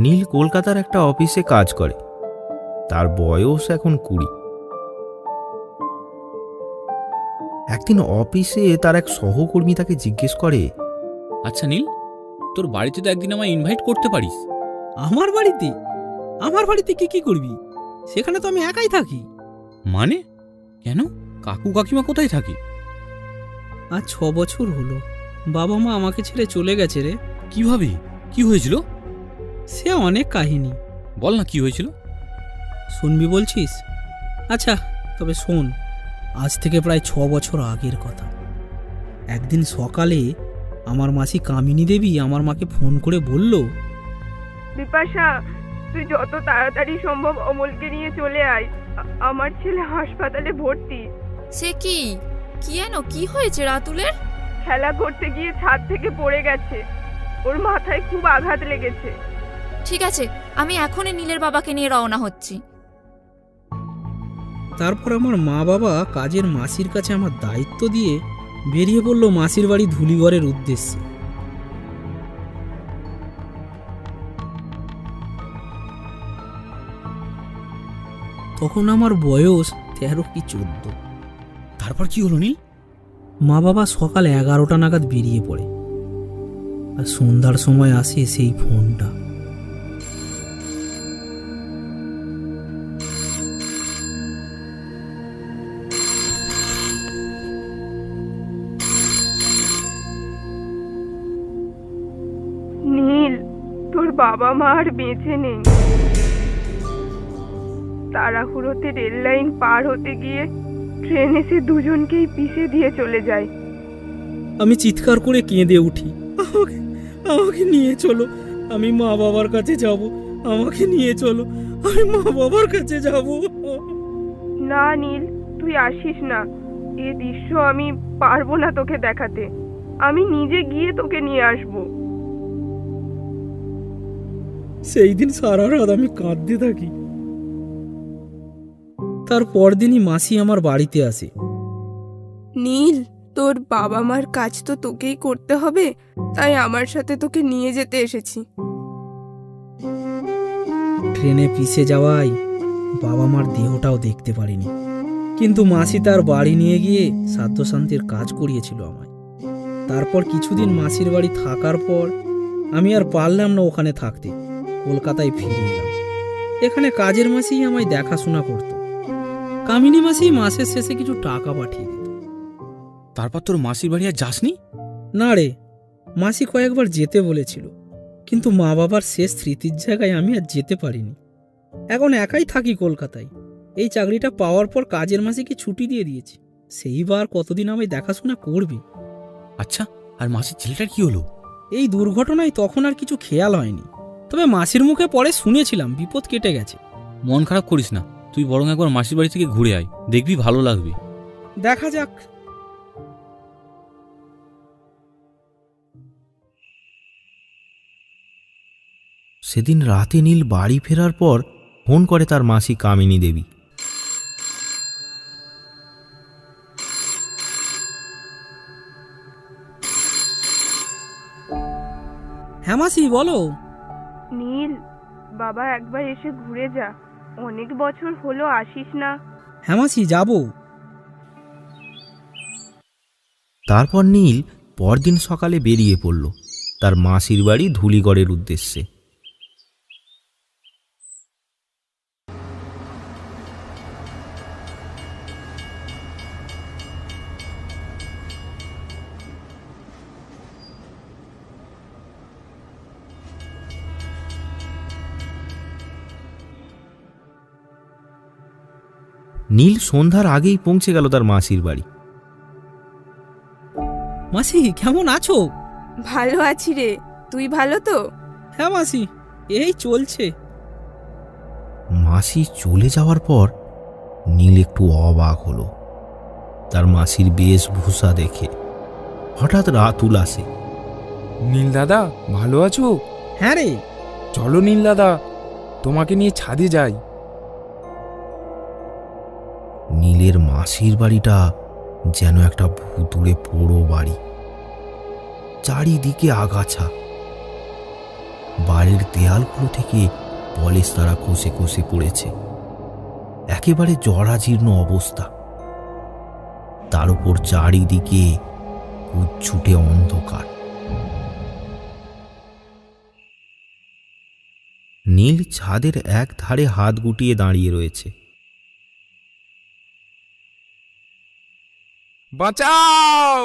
নীল কলকাতার একটা অফিসে কাজ করে। তার বয়স এখন 20। একদিন অফিসে তার এক সহকর্মী তাকে জিজ্ঞেস করে, আচ্ছা নীল, তোর বাড়িতে তো একদিন আমায় ইনভাইট করতে পারিস। আমার বাড়িতে? আমার বাড়িতে কি করবি? সেখানে তো আমি একাই থাকি। মানে কেন? কাকু কাকিমা কোথায় থাকে? আজ 6 বছর হলো বাবা মা আমাকে ছেড়ে চলে গেছে রে। কিভাবে? কি হয়েছিল? সে অনেক কাহিনী। বল না, কি হয়েছিল? শুনবি বলছিস? আচ্ছা তবে শোন, আজ থেকে প্রায় 6 বছর আগের কথা। একদিন সকালে আমার মাসি কামিনী দেবী আমার মাকে ফোন করে বলল, বিপাশা, তুই যত তাড়াতাড়ি সম্ভব অমলকে নিয়ে চলে আয়, আমার ছেলে হাসপাতালে ভর্তি। সে কি কি হয়েছে রাতুলের? খেলা করতে গিয়ে ছাদ থেকে পড়ে গেছে, ওর মাথায় খুব আঘাত লেগেছে। ঠিক আছে, আমি এখনই নীলের বাবাকে নিয়ে রওনা হচ্ছি। তারপর আমার মা বাবা কাজের মাসির কাছে আমার দায়িত্ব দিয়ে বেরিয়ে পড়ল মাসির বাড়ি ধুলিগড়ের উদ্দেশ্যে। তখন আমার বয়স 13 কি 14। তারপর কি হলো নীল? মা বাবা সকাল 11টা নাগাদ বেরিয়ে পড়ে, আর সন্ধ্যার সময় আসে সেই ফোনটা। নীল, তোর বাবা মা আর বেঁচে নেই। তাড়াহুড়োতে রেল লাইন পার হতে গিয়ে ট্রেন এসে দুজনকেই পিষে দিয়ে চলে যায়। আমি চিৎকার করে কেঁদে উঠি, আমাকে আমাকে নিয়ে চলো, আমি মা বাবার কাছে যাব, আমাকে নিয়ে চলো, আমি মা বাবার কাছে যাব। না নীল, তুই আসিস না, এ দৃশ্য আমি পারবো না তোকে দেখাতে। আমি নিজে গিয়ে তোকে নিয়ে আসবো। সেই দিন সারা রাত আমি কাঁদতে থাকি। তার পরদিনই মাসি আমার বাড়িতে আসে। নীল, তোর বাবা মার কাজ তো তোকেই করতে হবে, তাই আমার সাথে তোকে নিয়ে যেতে এসেছি। ট্রেনে পিষে যাওয়ায় বাবা মার দেহটাও দেখতে পারিনি, কিন্তু মাসি তার বাড়ি নিয়ে গিয়ে সাধ্য শান্তির কাজ করিয়েছিল আমায়। তারপর কিছুদিন মাসির বাড়ি থাকার পর আমি আর পারলাম না ওখানে থাকতে, কলকাতায় ফিরে এলাম। এখানে কাজের মাসিই আমায় দেখাশোনা করত। কামিনী মাসি মাসের শেষে কিছু টাকা পাঠিয়ে দিত। তারপর তোর মাসির বাড়ি আর যাসনি? না রে, মাসি কয়েকবার যেতে বলেছিল, কিন্তু মা বাবার শেষ স্মৃতির জায়গায় আমি আর যেতে পারিনি। এখন একাই থাকি কলকাতায়। এই চাকরিটা পাওয়ার পর কাজের মাসিকে ছুটি দিয়ে দিয়েছি, সেইবার কতদিন আমায় দেখাশোনা করবে। আচ্ছা, আর মাসির ছেলেটার কি হলো? এই দুর্ঘটনায় তখন আর কিছু খেয়াল হয়নি, তবে মাসির মুখে পরে শুনেছিলাম বিপদ কেটে গেছে। মন খারাপ করিস না, তুই বরং একবার মাসির বাড়ি থেকে ঘুরে আয়, দেখবি ভালো লাগবে। দেখা যাক। সেদিন রাতে নীল বাড়ি ফেরার পর ফোন করে তার মাসি কামিনী দেবী। হ্যাঁ মাসি, বলো। নীল, বাবা একবার এসে ঘুরে যা, অনেক বছর হলো আসিস না। হ্যাঁ মাসি, যাবো। তারপর নীল পরদিন সকালে বেরিয়ে পড়ল তার মাসির বাড়ি ধুলিগড়ের উদ্দেশ্যে। নীল সন্ধ্যার আগেই পৌঁছে গেল তার মাসির বাড়ি। মাসি, কেমন আছো? ভালো আছি রে, তুই ভালো তো? হ্যাঁ মাসি, এই চলছে। মাসি চলে যাওয়ার পর নীল একটু অবাক হলো তার মাসির বেশভূষা দেখে। হঠাৎ রাতুল আসে। নীল দাদা, ভালো আছো? হ্যাঁ রে। চলো নীল দাদা, তোমাকে নিয়ে ছাদে যাই। নীলের মাসির বাড়িটা যেন একটা ভুতুড়ে পোড়ো বাড়ি, চারিদিকে আগাছা। বাড়ির দেয়ালগুলো থেকে পলেস্তারা খসে খসে পড়েছে, একেবারে জরাজীর্ণ অবস্থা। তার উপর চারিদিকে উচ্ছুটে অন্ধকার। নীল ছাদের এক ধারে হাত গুটিয়ে দাঁড়িয়ে রয়েছে। বাঁচাও!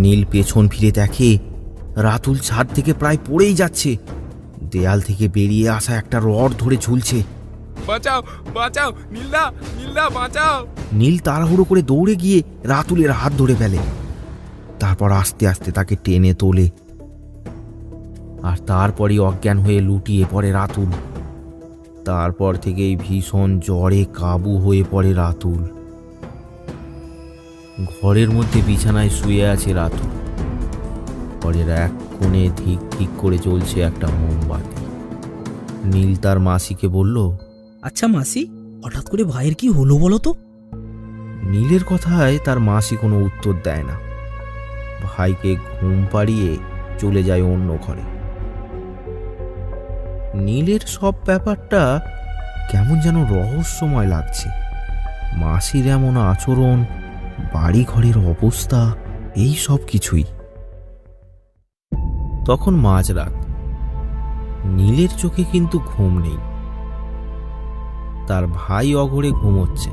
নীল পেছন ফিরে দেখে রাতুল ছাদ থেকে প্রায় পড়েই যাচ্ছে। দেয়াল থেকে বেরিয়ে আসা একটা রড ধরে ঝুলছে। বাঁচাও, বাঁচাও, নীলদা, নীলদা, বাঁচাও! নীল তাড়াহুড়ো করে দৌড়ে গিয়ে রাতুলের হাত ধরে ফেলে। তারপর আস্তে আস্তে তাকে টেনে তোলে, আর তারপরই অজ্ঞান হয়ে লুটিয়ে পড়ে রাতুল। তারপর থেকেই ভীষণ জ্বরে কাবু হয়ে পড়ে রাতুল। ঘরের মধ্যে বিছানায় শুয়ে আছে রাতুল। ঘরের এক কোণে ধিক ধিক করে জ্বলছে একটা মোমবাতি। নীল তার মাসিকে বলল, আচ্ছা মাসি, হঠাৎ করে ভাইয়ের কি হলো বলো তো? নীলের কথায় তার মাসি কোনো উত্তর দেয় না। ভাইকে ঘুম পাড়িয়ে চলে যায় অন্য ঘরে। নীলের সব ব্যাপারটা কেমন যেন রহস্যময় লাগছে। মাসির এমন আচরণ, বাড়ি ঘরের অবস্থা, এই সব কিছুই। তখন মাঝরাত। নীলের চোখে কিন্তু ঘুম নেই। তার ভাই অঘরে ঘুমোচ্ছে।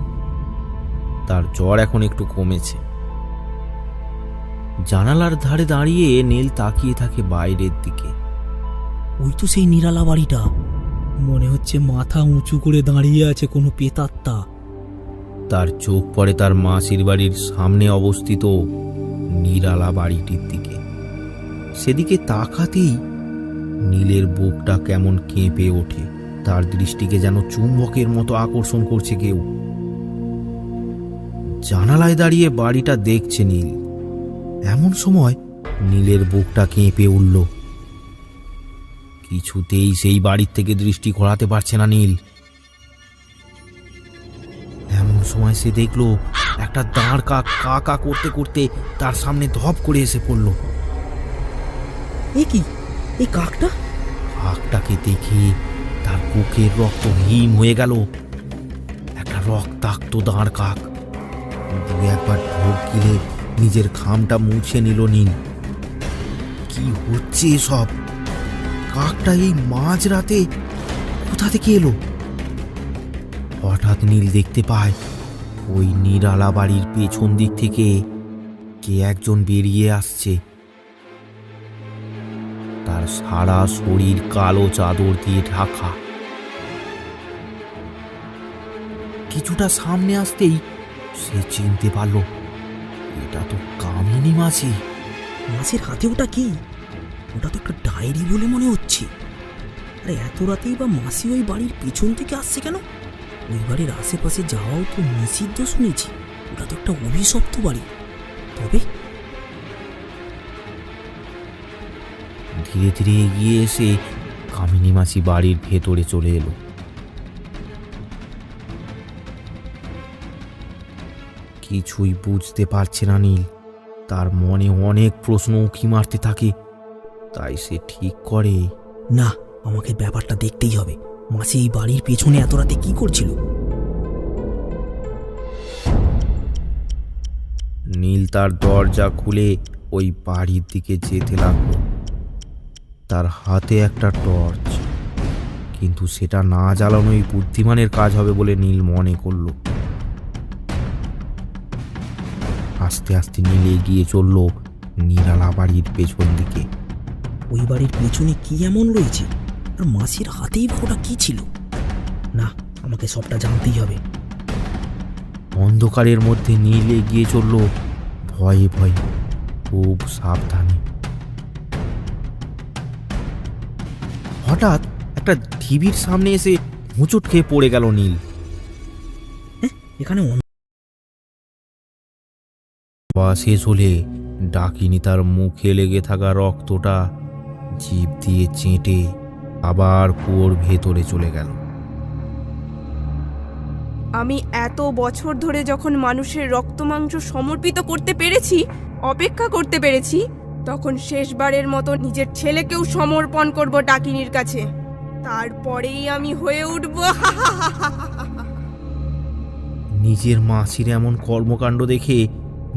তার জ্বর এখন একটু কমেছে। জানালার ধারে দাঁড়িয়ে নীল তাকিয়ে থাকে বাইরের দিকে। ওই তো সেই নিরালা বাড়িটা, মনে হচ্ছে মাথা উঁচু করে দাঁড়িয়ে আছে কোনো পেতাত্তা। তার চোখ পড়ে তার মাসির বাড়ির সামনে অবস্থিত নিরালা বাড়িটির দিকে। সেদিকে তাকাতেই নীলের বুকটা কেমন কেঁপে ওঠে। তার দৃষ্টিকে যেন চুম্বকের মতো আকর্ষণ করছে কেউ। জানালায় দাঁড়িয়ে বাড়িটা দেখছে নীল। এমন সময় নীলের বুকটা কেঁপে উঠল। কিছুতেই সেই বাড়ির থেকে দৃষ্টি ঘোরাতে পারছে না নীল। এমন সময় সে দেখল একটা দাঁড় কাক কা কা করতে করতে তার সামনে ধপ করে এসে পড়ল। এ কি, এই কাকটা? কাকটাকে দেখে তার বুকের রক্ত হিম হয়ে গেল। একটা রক্তাক্ত দাঁড় কাক। দু একবার ঢোক গিলে নিজের ঘামটা মুছে নিল নীল। কি হচ্ছে এসব? কাকটা এই মাঝরাতে কোথা থেকে এলো? হঠাৎ নীল দেখতে পায় ওই নিরালা বাড়ির পেছন দিক থেকে কে একজন বেরিয়ে আসছে। তার সারা শরীর কালো চাদর দিয়ে ঢাকা। কিছুটা সামনে আসতেই সে চিনতে পারল এটা তো কামিনী মাসি। মাসির হাতে ওটা কি? ওটা তো একটা ডায়েরি বলে মনে হচ্ছে। আরে এত রাতেই বা মাসি ওই বাড়ির পিছন থেকে আসছে কেন? ওই বাড়ির আশেপাশে যাওয়াও তো নিষিদ্ধ শুনেছি। ওটা তো একটা অভিশপ্ত বাড়ি। তবে ধীরে ধীরে এগিয়ে এসে কামিনী মাসি বাড়ির ভেতরে চলে এলো। কিছুই বুঝতে পারছে না নীল। তার মনে অনেক প্রশ্ন উঁকি মারতে থাকে। তাই সে ঠিক করে, না, আমাকে ব্যাপারটা দেখতেই হবে। মাসি এই বাড়ির পেছনে এত রাতে কি করছিল? নীল তার দরজা খুলে ওই বাড়ির দিকে যেতে লাগলো। তার হাতে একটা টর্চ, কিন্তু সেটা না জ্বালানোই বুদ্ধিমানের কাজ হবে বলে নীল মনে করল। আস্তে আস্তে নীল এগিয়ে চলল নিরালা বাড়ির পেছন দিকে। ওই বাড়ির পেছনে কি এমন রয়েছে? আর মাসির হাতেই বা ওটা কি ছিল? না, আমাকে সবটা জানতেই হবে। অন্ধকারের মধ্যে নীল এগিয়ে চলল ভয়ে ভয়ে, খুব সাবধানে। হঠাৎ একটা ঢিবির সামনে এসে হোঁচট খেয়ে পড়ে গেল নীল। এখানে বা শেষ হলে ডাকিনী তার মুখে লেগে থাকা রক্তটা জিভ দিয়ে চেটে আবার কুয়োর ভেতরে চলে গেল। আমি এত বছর ধরে যখন মানুষের রক্ত মাংস সমর্পিত করতে পেরেছি, অপেক্ষা করতে পেরেছি, তখন শেষবারের মতো নিজের ছেলেকেও সমর্পণ করব ডাকিনীর কাছে, তারপরেই আমি হয়ে উঠব নিজের মাসির এমন কর্মকাণ্ড দেখে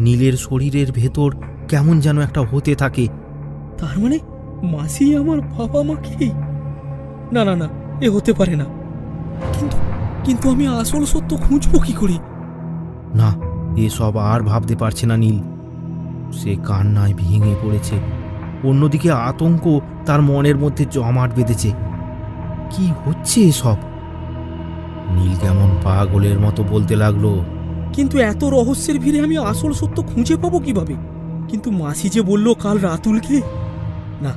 নীলের শরীরের ভেতর কেমন যেন একটা হতে থাকে। তার মানে মাসি আমার বাবা মাকে? না না না, এ হতে পারে না। কিন্তু কিন্তু আমি আসল সত্য খুঁজবো কি করে? না, এসব আর ভাবতে পারছে না নীল। সে কান্নায় ভেঙে পড়েছে। অন্যদিকে আতঙ্ক তার মনের মধ্যে জমাট বেঁধেছে। কি হচ্ছে এসব? নীল কেমন পাগলের মতো বলতে লাগলো, কিন্তু এত রহস্যের ভিড়ে আমি আসল সত্য খুঁজে পাবো কিভাবে? কিন্তু মাসি যে বলল কাল রাতুলকে। না,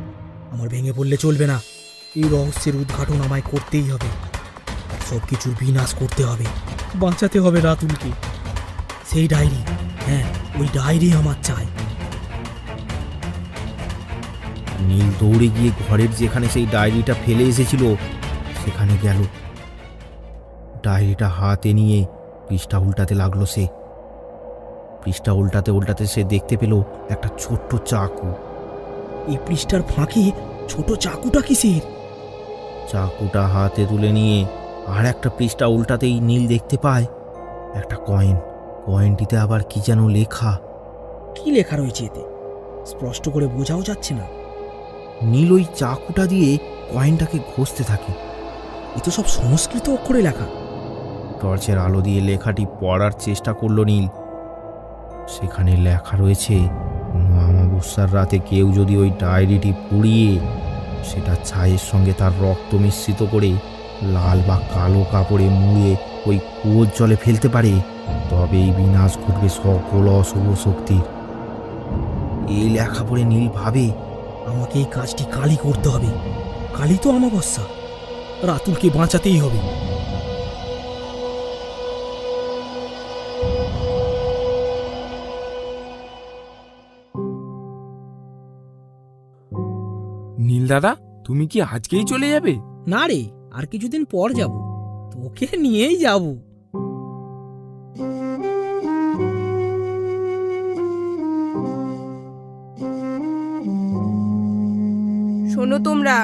আমার ভেঙে পড়লে চলবে না। এই রহস্যের উদ্ঘাটন আমায় করতেই হবে। সব কিছুর বিনাশ করতে হবে, বাঁচাতে হবে রাতুলকে। সেই ডায়েরি, হ্যাঁ ওই ডায়েরি আমার চাই। নীল দৌড়ে গিয়ে ঘরের যেখানে সেই ডায়েরিটা ফেলে এসেছিল সেখানে গেল। ডায়েরিটা হাতে নিয়ে পৃষ্ঠা উল্টাতে লাগলো সে। পৃষ্ঠা উল্টাতে উল্টাতে সে দেখতে পেল একটা ছোট্ট চাকু। এই পৃষ্ঠার ফাঁকে ছোট চাকুটা কিসের? চাকুটা হাতে তুলে নিয়ে আর একটা পৃষ্ঠা উল্টাতেই নীল দেখতে পায় একটা কয়েন। কয়েনটিতে আবার কি যেন লেখা। কি লেখা রয়েছে এতে? স্পষ্ট করে বোঝাও যাচ্ছে না। নীল ওই চাকুটা দিয়ে কয়েনটাকে ঘষতে থাকে। এ তো সব সংস্কৃত অক্ষরে লেখা। টর্চের আলো দিয়ে লেখাটি পড়ার চেষ্টা করলো নীল। সেখানে লেখা রয়েছে, কোনো অমাবস্যার রাতে কেউ যদি ওই ডায়েরিটি পুড়িয়ে সেটা ছায়ের সঙ্গে তার রক্ত মিশ্রিত করে লাল বা কালো কাপড়ে মুড়ে ওই কুয়োর জলে ফেলতে পারে, তবেই বিনাশ ঘটবে সকল অশুভ শক্তির। এই লেখা পড়ে নীল ভাবে, আমাকে এই কাজটি কালই করতে হবে। কালই তো অমাবস্যা, রাতুলকে বাঁচাতেই হবে। নীল দাদা, তুমি কি আজকেই চলে যাবে? না রে, আর কিছুদিন পর যাব। তোকে নিয়েই যাব। শোনো তোমরা,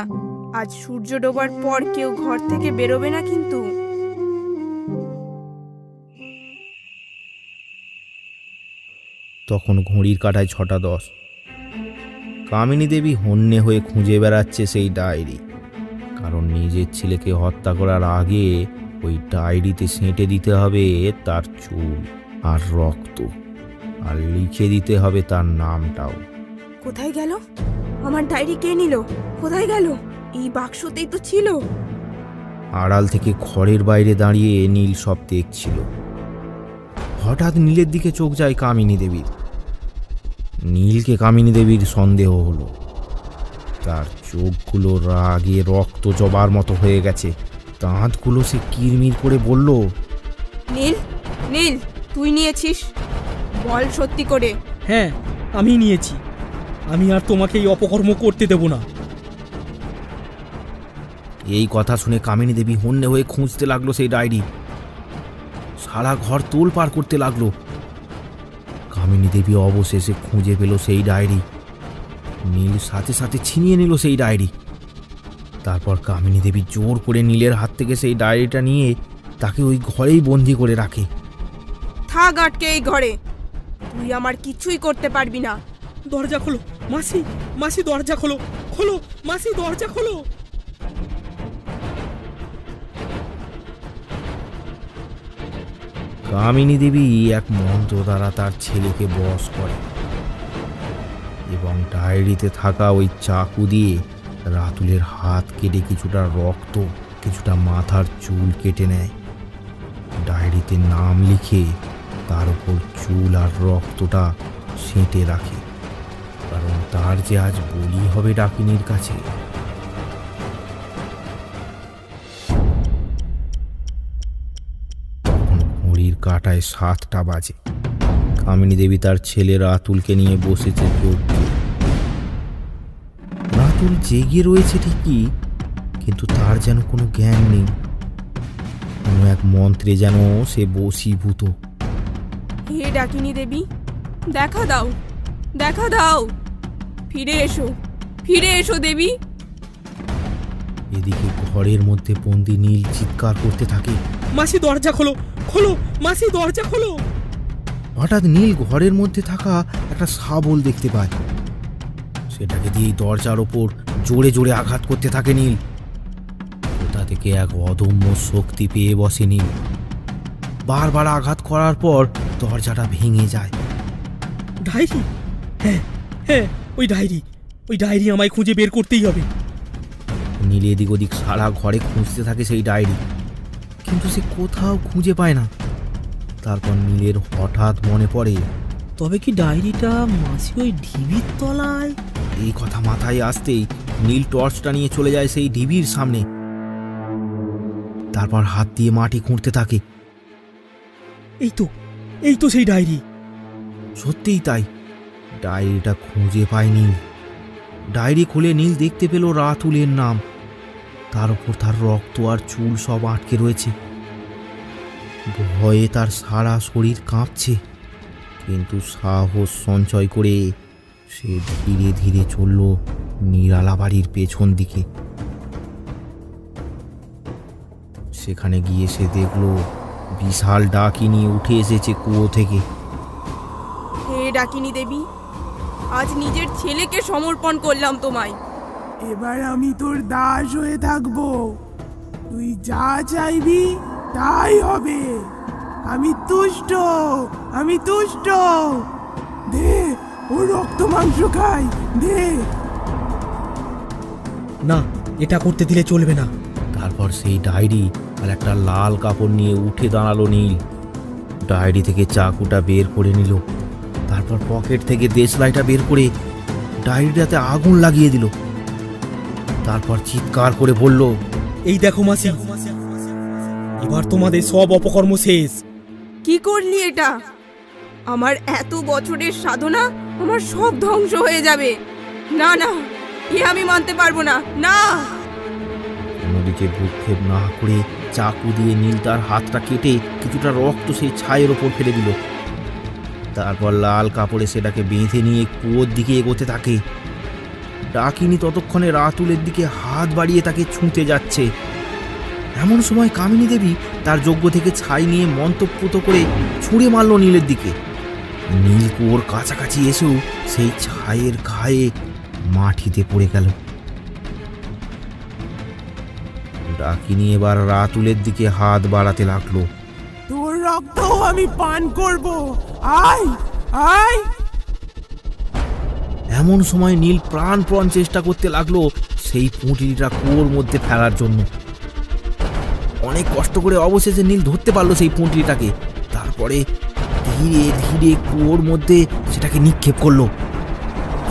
আজ সূর্য ডোবার পর কেউ ঘর থেকে বেরোবে না কিন্তু। তখন ঘড়ির কাঁটায় 6:10। কামিনী দেবী হন্যে হয়ে খুঁজে বেড়াচ্ছে সেই ডায়েরি। কারণ নিজের ছেলেকে হত্যা করার আগে ওই ডায়েরিতে সেঁটে দিতে হবে তার চুল আর রক্ত, আর লিখে দিতে হবে তার নামটাও। কোথায় গেল আমার ডায়েরি? কে নিল? কোথায় গেল? এই বাক্সতেই তো ছিল। আড়াল থেকে ঘরের বাইরে দাঁড়িয়ে নীল সব দেখছিল। হঠাৎ নীলের দিকে চোখ যায় কামিনী দেবীর। নীলকে কামিনী দেবীর সন্দেহ হলো। তার চোখগুলো রাগে রক্ত জবার মতো হয়ে গেছে। দাঁতগুলো সে কিরমির করে বলল, নীল, নীল, তুই নিয়েছিস? বল সত্যি করে। হ্যাঁ, আমি নিয়েছি। আমি আর তোমাকে এই অপকর্ম করতে দেব না। এই কথা শুনে কামিনী দেবী হন্যে হয়ে খুঁজতে লাগলো সেই ডায়েরি। সারা ঘর তোলপাড় করতে লাগলো। কামিনী দেবী অবশেষে খুঁজে পেল সেই ডায়েরি। নীল সাথে সাথে ছিনিয়ে নিল সেই ডায়েরি। তারপর কামিনী দেবী জোর করে নীলের হাত থেকে সেই ডায়েরিটা নিয়ে তাকে ওই ঘরেই বন্দি করে রাখে। থাক আটকে এই ঘরে, তুই আমার কিছুই করতে পারবি না। দরজা খোলো মাসি, মাসি দরজা খোলো, খোলো মাসি দরজা খোলো। কামিনী দেবী এক মন্ত্র দ্বারা তার ছেলেকে বশ করে এবং ডায়েরিতে থাকা ওই চাকু দিয়ে রাতুলের হাত কেটে কিছুটা রক্ত, কিছুটা মাথার চুল কেটে নেয়। ডায়েরিতে নাম লিখে তার উপর চুল আর রক্তটা সেঁটে রাখে, কারণ তার যে আজ বলি হবে ডাকিনীর কাছে। তখন ঘড়ির কাঁটায় 7টা বাজে। কামিনী দেবী তার ছেলে রাতুলকে নিয়ে বসেছে চোখ দিয়ে। রাতুল জেগে রয়েছে ঠিকই, কিন্তু তার যেন কোনো জ্ঞান নেই। কোনো এক মন্ত্রে যেন সে বশীভূত। হে ডাকিনী দেবী, দেখা দাও, দেখা দাও। ফিরে এসো দেবী। এদিকে ঘরের মধ্যে বন্দি নীল চিৎকার করতে থাকে। মাসি দরজা খোলো, খোলো মাসি দরজা খোলো। হঠাৎ নীল ঘরের মধ্যে থাকা একটা শাবল দেখতে পায়। সেটাকে দিয়ে দরজার ওপর জোরে জোরে আঘাত করতে থাকে নীল। কোথা থেকে এক অদম্য শক্তি পেয়ে বসে নীল। বারবার আঘাত করার পর দরজাটা ভেঙে যায়। ডায়েরি, হ্যাঁ হ্যাঁ, ওই ডায়েরি আমায় খুঁজে বের করতেই হবে। নীল এদিক ওদিক সারা ঘরে খুঁজতে থাকে সেই ডায়েরি, কিন্তু সে কোথাও খুঁজে পায় না। তারপর নীলের হঠাৎ মনে পড়ে, তবে কি ডায়েরিটা মাসি ওই ঢিবির তলায়? এই কথা মাথায় আসতেই নীল টর্চটা নিয়ে চলে যায় সেই ঢিবির সামনে। তারপর হাত দিয়ে মাটি খুঁড়তে থাকে। এই তো সেই ডায়েরি। সত্যিই তাই, ডায়েরিটা খুঁজে পায় নীল। ডায়েরি খুলে নীল দেখতে পেল রাতুলের নাম। তার উপর তার রক্ত আর চুল সব আটকে রয়েছে। ভয়ে তার সারা শরীর কাঁপছে, কিন্তু সাহস সঞ্চয় করে সে ধীরে ধীরে চলল নিরালা বাড়ির পেছন দিকে। সেখানে গিয়ে সে দেখল বিশাল ডাকিনী উঠে এসেছে কুয়ো থেকে। হে ডাকিনী দেবী, আজ নিজের ছেলেকে সমর্পণ করলাম তোমায়। এবার আমি তোর দাস হয়ে থাকবো। তুই যা চাইবি তাই হবে। আমি তুষ্ট। দে, ও রক্ত মাংস খাই, দে। না, এটা করতে দিলে চলবে না। তারপর সেই ডায়েরি আর একটা লাল কাপড় নিয়ে উঠে দাঁড়ালো নীল। ডায়েরি থেকে চাকুটা বের করে নিল। তারপর পকেট থেকে দেশলাইটা বের করে ডায়েরিটাতে আগুন লাগিয়ে দিল। তারপর চিৎকার করে বলল, এই দেখো মাসি, এবার তোমাদের সব অপকর্ম শেষ। কি করলি এটা? আমার এত বছরের সাধনা আমার সব ধ্বংস হয়ে যাবে। না, এ আমি মানতে পারবো না। না। অন্যদিকে ভ্রুক্ষেপ না করে চাকু দিয়ে নীল তার হাতটা কেটে কিছুটা রক্ত সেই ছায়ের ওপর ফেলে দিল। তারপর লাল কাপড়ে সেটাকে বেঁধে নিয়ে কুয়োর দিকে এগোতে থাকে। ডাকিনী ততক্ষণে রাতুলের দিকে হাত বাড়িয়ে তাকে ছুঁতে যাচ্ছে। এমন সময় কামিনী দেবী তার যজ্ঞ থেকে ছাই নিয়ে মন্ত্রপুত করে ছুঁড়ে মারল নীলের দিকে। নীল কুয়োর কাছাকাছি এসেও সেই ছায়ের ঘায়ে মাটিতে পড়ে গেল। ডাকিনী এবার রাতুলের দিকে হাত বাড়াতে লাগলো। তোর রক্ত আমি পান করব। আয় আয়। এমন সময় নীল প্রাণপণ চেষ্টা করতে লাগলো সেই পুঁটলিটা কুয়োর মধ্যে ফেলার জন্য। অনেক কষ্ট করে অবশেষে নীল ধরতে পারলো সেই পুঁটলিটাকে। তারপরে ধীরে ধীরে কুয়োর মধ্যে সেটাকে নিক্ষেপ করলো।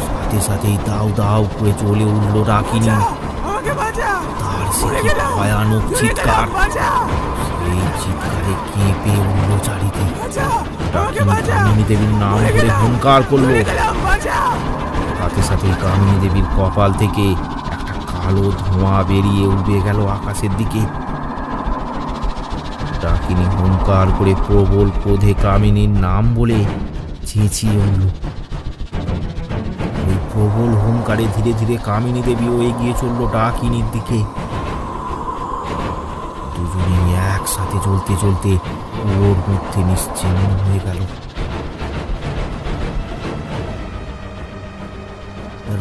সাথে সাথেই দাউ দাউ করে চলে উঠল ডাকিনী। আমাকে বাঁচা। তার সে কি ভয়ানক চিৎকার! সেই চিৎকারে কেঁপে উঠল চারিদিক। ডাকিনী কামিনী দেবীর নাম ধরে হুঙ্কার করলো। সাথে সাথেই কামিনী দেবীর কপাল থেকে একটা কালো ধোঁয়া বেরিয়ে উঠে গেল আকাশের দিকে। ডাকিনী হুঙ্কার করে প্রবল ক্রোধে কামিনীর নাম বলে চেঁচিয়ে উঠল। ওই প্রবল হুঙ্কারে ধীরে ধীরে কামিনী দেবীও এগিয়ে চলল ডাকিনীর দিকে। দুজনেই একসাথে চলতে চলতে ওর মধ্যে নিশ্চিহ্ন হয়ে গেল।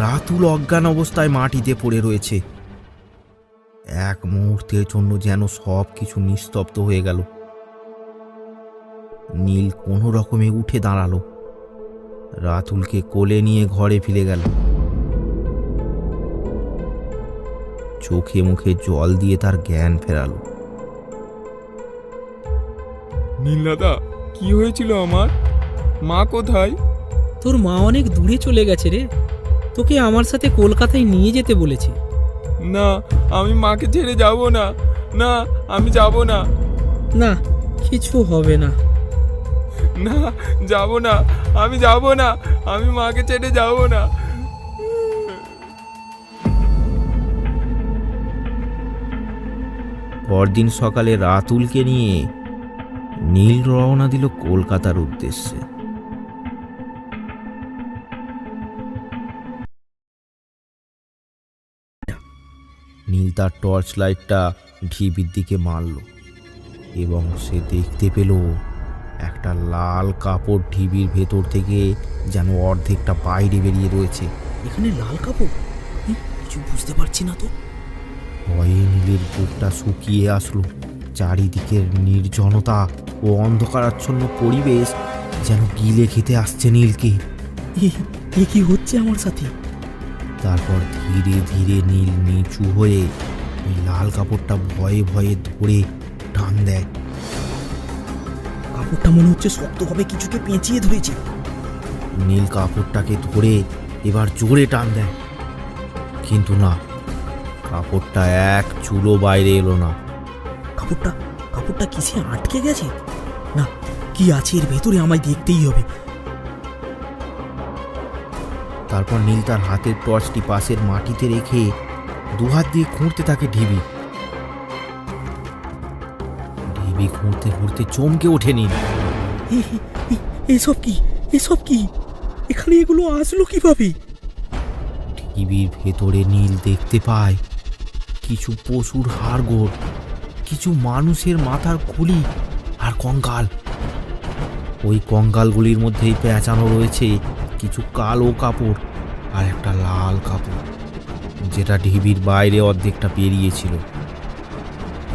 রাতুল অজ্ঞান অবস্থায় মাটিতে পড়ে রয়েছে। এক মুহূর্তের জন্য যেন সব কিছু নিস্তব্ধ হয়ে গেল। নীল কোনো রকমে উঠে দাঁড়ালো। রাতুলকে কোলে নিয়ে ঘরে ফিরে গেল। চোখে মুখে জল দিয়ে তার জ্ঞান ফেরালো। নীলদাদা, কি হয়েছিল আমার? মা কোথায়? তোর মা অনেক দূরে চলে গেছে রে। তোকে আমার সাথে কলকাতায় নিয়ে যেতে বলেছে। না, আমি মাকে ছেড়ে যাব না। না, আমি যাব না। না, কিছু হবে না। না, যাব না, আমি যাব না। আমি মাকে ছেড়ে যাব না। পরদিন সকালে রাতুলকে নিয়ে নীল রওনা দিল কলকাতার উদ্দেশ্যে। নীল তার টর্চ লাইটটা ঢিবির দিকে মারল এবং সে দেখতে পেল একটা লাল কাপড় ঢিবির ভেতর থেকে যেন অর্ধেকটা বাইরে বেরিয়ে রয়েছে। এখানে লাল কাপড়? কিছু বুঝতে পারছি না তো। ভয়ে নীলের বুকটা শুকিয়ে আসলো। চারিদিকের নির্জনতা ও অন্ধকারাচ্ছন্ন পরিবেশ যেন গিলে খেতে আসছে নীলকে। এ কি হচ্ছে আমার সাথে? তারপর ধীরে ধীরে নীল নিচু হয়ে ওই লাল কাপড়টা ভয়ে ভয়ে ধরে টান দেয়। কাপড়টা মনে হচ্ছে শক্তভাবে কিছুকে পেঁচিয়ে ধরেছে। নীল কাপড়টাকে ধরে এবার জোরে টান দেয়, কিন্তু না, কাপড়টা এক চুলো বাইরে এলো না। কাপড়টা কিসে আটকে গেছে? না, কি আছে এর ভেতরে আমায় দেখতেই হবে। তারপর নীল তার হাতের টর্চটি পাশের মাটিতে রেখে দুহাত দিয়ে খুঁড়তে থাকে ঢিবি। খুঁড়তে খুঁড়তে চমকে ওঠে নীল। এসব কি? এখানে এগুলো আসলো কিভাবে? ঢিবির ভেতরে নীল দেখতে পায় কিছু পশুর হাড়গোড়, কিছু মানুষের মাথার খুলি আর কঙ্কাল। ওই কঙ্কালগুলির মধ্যেই পেঁচানো রয়েছে কিছু কালো কাপড় আর একটা লাল কাপড়, যেটা ঢিবির বাইরে অর্ধেকটা বেরিয়েছিল।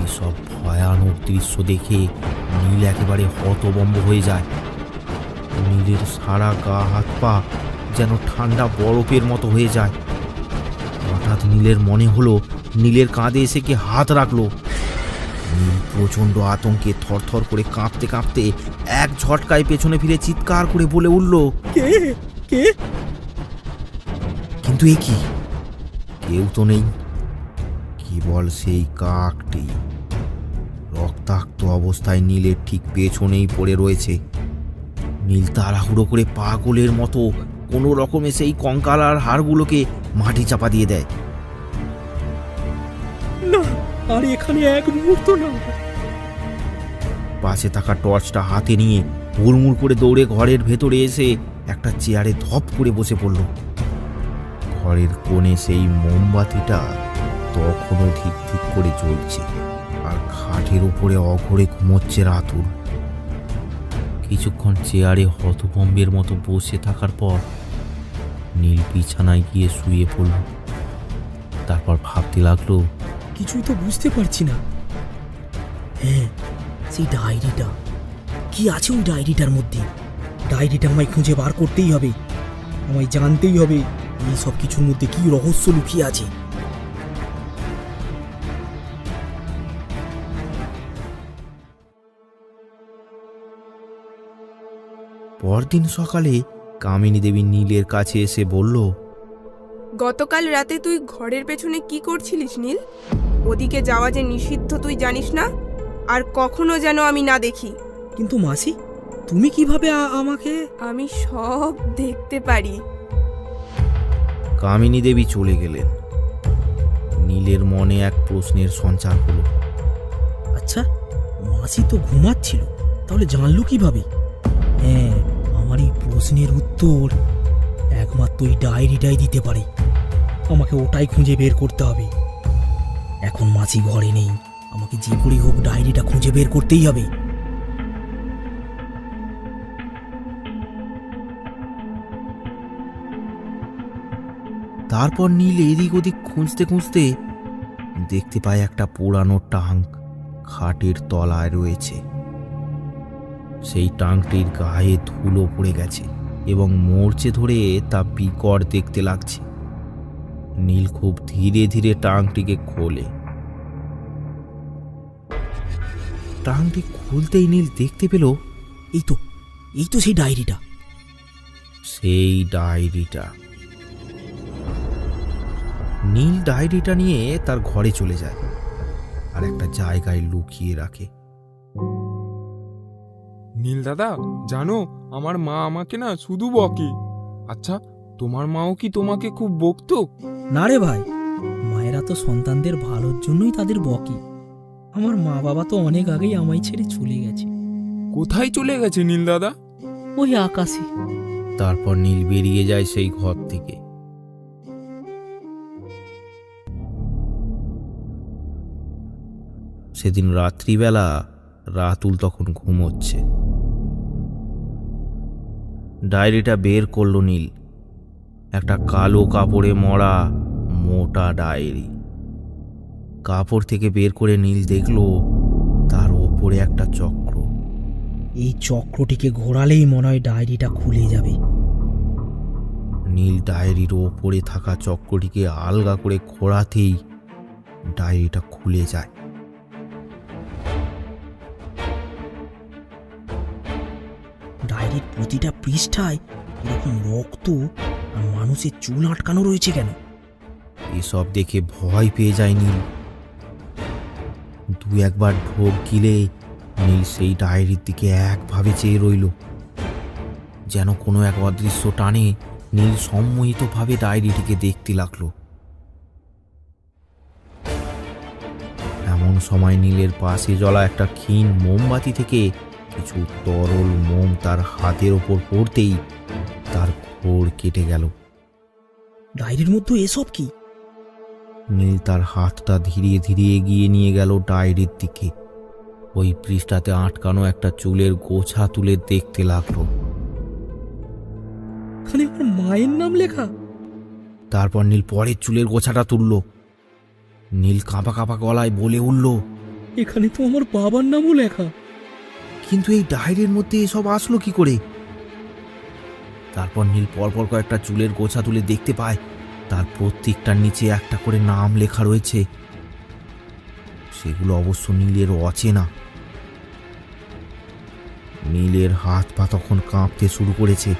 এসব ভয়ানক দৃশ্য দেখে নীল একেবারে হতভম্ব হয়ে যায়। নীলের সারা গা হাত পা যেন ঠান্ডা বরফের মতো হয়ে যায়। হঠাৎ নীলের মনে হলো নীলের কাঁধে এসে কে হাত রাখলো। নীল প্রচণ্ড আতঙ্কে থরথর করে কাঁপতে কাঁপতে এক ঝটকায় পেছনে ফিরে চিৎকার করে বলে উঠল, কে? কিন্তু এ কি? কেউ তো নেই, কেবল সেই কাকটি রক্তাক্ত অবস্থায় নীলের ঠিক পেছনেই পড়ে রয়েছে। নীল তাড়াহুড়ো করে পাগলের মতো কোনো রকমে সেই কঙ্কাল আর হাড়গুলোকে মাটি চাপা দিয়ে দেয়। না, আর এখানে এক মুহূর্ত না। পাশে থাকা টর্চটা হাতে নিয়ে হুড়মুড় করে দৌড়ে ঘরের ভেতরে এসে একটা চেয়ারে ধপ করে বসে পড়ল। ঘরের কোণে সেই মোমবাতিটা তখনও ঠিক ঠিক করে জ্বলছে, আর খাটের উপরে অঘরে ঘুমোচ্ছে রাতুল। কিছুক্ষণ চেয়ারে হতভম্বের মতো বসে থাকার পর নীল বিছানায় গিয়ে শুয়ে পড়ল। তারপর ভাবতে লাগলো, কিছুই তো বুঝতে পারছি না। হ্যাঁ, সেই ডায়েরিটা, কি আছে ওই ডায়েরিটার মধ্যে? ডায়েরিটা আমায় খুঁজে বার করতেই হবে। আমায় জানতেই হবে এই সব কিছুর মধ্যে কি রহস্য লুকিয়ে আছে। পরদিন সকালে কামিনী দেবী নীলের কাছে এসে বলল, গতকাল রাতে তুই ঘরের পেছনে কি করছিলিস নীল? ওদিকে যাওয়া যে নিষিদ্ধ তুই জানিস না? আর কখনো যেন আমি না দেখি। কিন্তু মাসি, তুমি কিভাবে আমাকে? আমি সব দেখতে পারি। কামিনী দেবী চলে গেলেন। নীলের মনে এক প্রশ্নের সঞ্চার হলো। আচ্ছা, মাসি তো ঘুমাচ্ছিল, তাহলে জানলো কিভাবে? হ্যাঁ, আমার এই প্রশ্নের উত্তর একমাত্র এই ডায়েরিটাই দিতে পারে। আমাকে ওটাই খুঁজে বের করতে হবে। এখন মাসি ঘরে নেই, আমাকে যে করেই হোক ডায়েরিটা খুঁজে বের করতেই হবে। তারপর নীল এদিক ওদিক খুঁজতে খুঁজতে দেখতে পায় একটা পুরানো টাঙ্ক খাটের তলায় রয়েছে। সেই টাঙ্কটির গায়ে ধুলো পড়ে গেছে এবং মরচে ধরে তা বিকট দেখতে লাগছে। নীল খুব ধীরে ধীরে টাঙ্কটিকে খোলে। টাঙ্কটি খুলতেই নীল দেখতে পেল, এই তো সেই ডায়েরিটা। সেই ডায়েরিটা। নীল ডায়েরিটা নিয়ে তার ঘরে চলে যায় আর একটা জায়গায় লুকিয়ে রাখে। নীল দাদা, জানো আমার মা আমাকে না শুধু বকে। আচ্ছা, তোমার মাও কি তোমাকে খুব বকতো? না রে ভাই, মায়েরা তো সন্তানদের ভালোর জন্যই তাদের বকে। আমার মা বাবা তো অনেক আগেই আমায় ছেড়ে চলে গেছে। কোথায় চলে গেছে নীল দাদা? ওই আকাশে। তারপর নীল বেরিয়ে যায় সেই ঘর থেকে। সেদিন রাত্রিবেলা রাতুল তখন ঘুমোচ্ছে। ডায়েরিটা বের করলো নীল। একটা কালো কাপড়ে মরা মোটা ডায়েরি। কাপড় থেকে বের করে নীল দেখলো তার ওপরে একটা চক্র। এই চক্রটিকে ঘোরালেই মনে হয় ডায়েরিটা খুলে যাবে। নীল ডায়েরির ওপরে থাকা চক্রটিকে আলগা করে ঘোরাতেই ডায়েরিটা খুলে যায়। ডায়েরির প্রতিটা পৃষ্ঠায় এরকম রক্ত আর মানুষের চুল আটকানো রয়েছে কেন? এসব দেখে ভয় পেয়ে যায় নীল। দু একবার ঢোক গিলে নীল সেই ডায়েরির দিকে একভাবে চেয়ে রইল। যেন কোনো এক অদৃশ্য টানে নীল সম্মোহিতভাবে ডায়েরিটিকে দেখতে লাগলো। এমন সময় নীলের পাশে জ্বলা একটা ক্ষীণ মোমবাতি থেকে কিছু তরল মোম তার হাতের ওপর পড়তেই তার ঘোর কেটে গেল। ডায়েরির মধ্যে এসব কি? নীল তার হাতটা ধীরে ধীরে এগিয়ে নিয়ে গেল ডায়েরির দিকে। ওই পৃষ্ঠাতে আটকানো একটা চুলের গোছা তুলে দেখতে লাগলো। এখানে আমার মায়ের নাম লেখা। তারপর নীল পরের চুলের গোছাটা তুলল। নীল কাঁপা কাঁপা গলায় বলে উঠল, এখানে তো আমার বাবার নামও লেখা। কিন্তু এই ডায়েরির মধ্যে এসব আসলো কি করে? তারপর নীল পরপর কয়েকটা চুলের গোছা তুলে দেখতে পায় তার প্রত্যেকটার নিচে একটা করে নাম লেখা রয়েছে। সেগুলো অবশ্য নীলের অচেনা। নীলের হাত পা তখন কাঁপতে শুরু করেছে।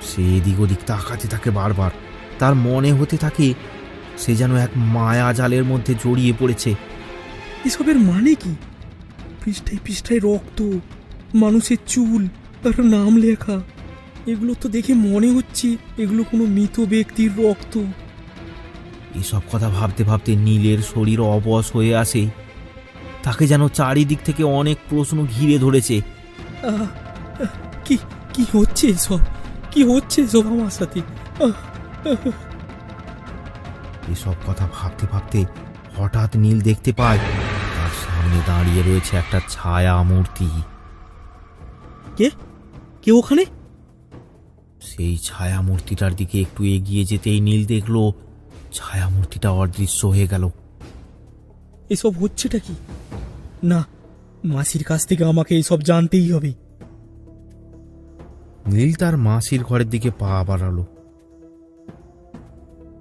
সে এদিক ওদিক তাকাতে থাকে বারবার। তার মনে হতে থাকে সে যেন এক মায়া জালের মধ্যে জড়িয়ে পড়েছে। এসবের মানে কি? পৃষ্ঠায় পৃষ্ঠায় রক্ত, মানুষের চুল আর নাম লেখা। এগুলো তো দেখে মনে হচ্ছে এগুলো কোনো মৃত ব্যক্তির রক্ত। এসব কথা ভাবতে ভাবতে নীলের শরীর অবশ হয়ে আসে। তাকে যেন চারিদিক থেকে অনেক প্রশ্ন ঘিরে ধরেছে। আহ, কি কি হচ্ছে এসব? কি হচ্ছে এসব আমার সাথে? এসব কথা ভাবতে ভাবতে হঠাৎ নীল দেখতে পায় তার সামনে দাঁড়িয়ে রয়েছে একটা ছায়া মূর্তি। কে কে ওখানে? সেই ছায়া মূর্তিটার দিকে একটু এগিয়ে যেতেই নীল দেখলো ছায়া মূর্তিটা অদৃশ্য হয়ে গেল। এসব হচ্ছেটা কি? না, মাসির কাছ থেকে আমাকে এসব জানতেই হবে। নীল তার মাসির ঘরের দিকে পা বাড়ালো,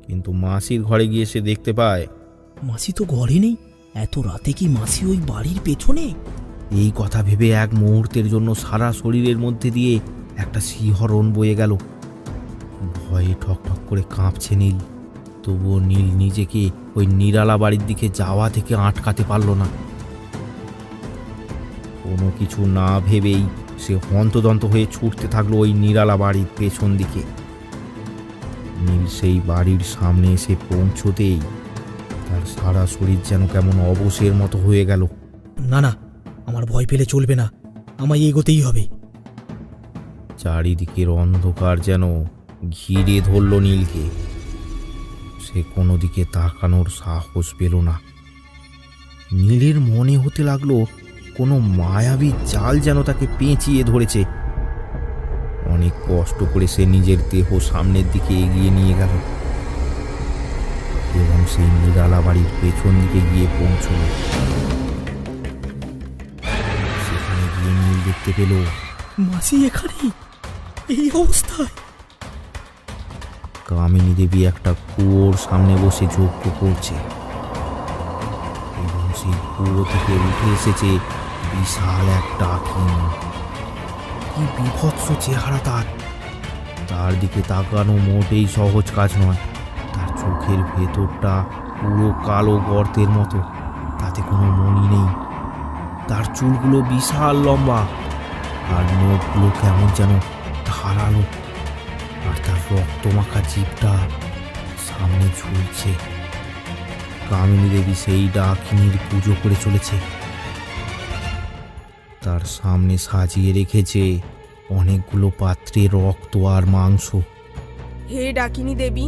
কিন্তু মাসির ঘরে গিয়ে সে দেখতে পায় মাসি তো ঘরে নেই। এত রাতে কি মাসি ওই বাড়ির পেছনে? এই কথা ভেবে এক মুহূর্তের জন্য সারা শরীরের মধ্যে দিয়ে একটা শিহরণ বয়ে গেল। ভয়ে ঠক ঠক করে কাঁপছে নীল। তবুও নীল নিজেকে ওই নিরালা বাড়ির দিকে যাওয়া থেকে আটকাতে পারল না। কোনো কিছু না ভেবেই সে হন্তদন্ত হয়ে ছুটতে থাকলো ওই নিরালা বাড়ির পেছন দিকে। নীল সেই বাড়ির সামনে এসে পৌঁছতেই তার সারা শরীর যেন কেমন অবশের মতো হয়ে গেল। না না, আমার ভয় পেলে চলবে না, আমায় এগোতেই হবে। চারিদিকের অন্ধকার যেন ঘিরে ধরল নীলকে। সে কোনো দিকে তাকানোর সাহস পেল না। নীলের মনে হতে লাগলো কোনো মায়াবী জাল যেন তাকে পেঁচিয়ে ধরেছে। অনেক কষ্ট করে সে নিজের দেহ সামনের দিকে এগিয়ে নিয়ে গেল এবং সেই নিরালা বাড়ির পেছন দিকে গিয়ে পৌঁছল। সেখানে গিয়ে নীল দেখতে পেল মাসি এখানে এই অবস্থায়। কামিনী দেবী একটা কুয়োর সামনে বসে যজ্ঞ করছে এবং সেই কুয়ো থেকে উঠে এসেছে বিশাল এক ডাকিনী। কি বিভৎস চেহারা তার! তার দিকে তাকানো মোটেই সহজ কাজ নয়। তার চোখের ভেতরটা পুরো কালো গর্তের মতো, তাতে কোনো মণি নেই। তার চুলগুলো বিশাল লম্বা আর নখগুলো কেমন যেন ধারালো, আর তার রক্তমাখা জিভটা সামনে ঝুলছে। কামিনী দেবী সেই ডাকিনীর পুজো করে চলেছে। তার সামনে সাজিয়ে রেখেছে অনেকগুলো পাত্রে রক্ত আর মাংস। হে ডাকিনী দেবী,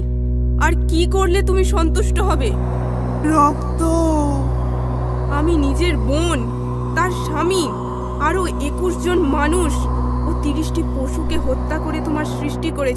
আর কি করলে তুমি সন্তুষ্ট হবে? রক্ত আমি নিজের বোন, তার স্বামী, আরো 21 জন মানুষ ও 30টি পশুকে হত্যা করে তোমার সৃষ্টি করেছি।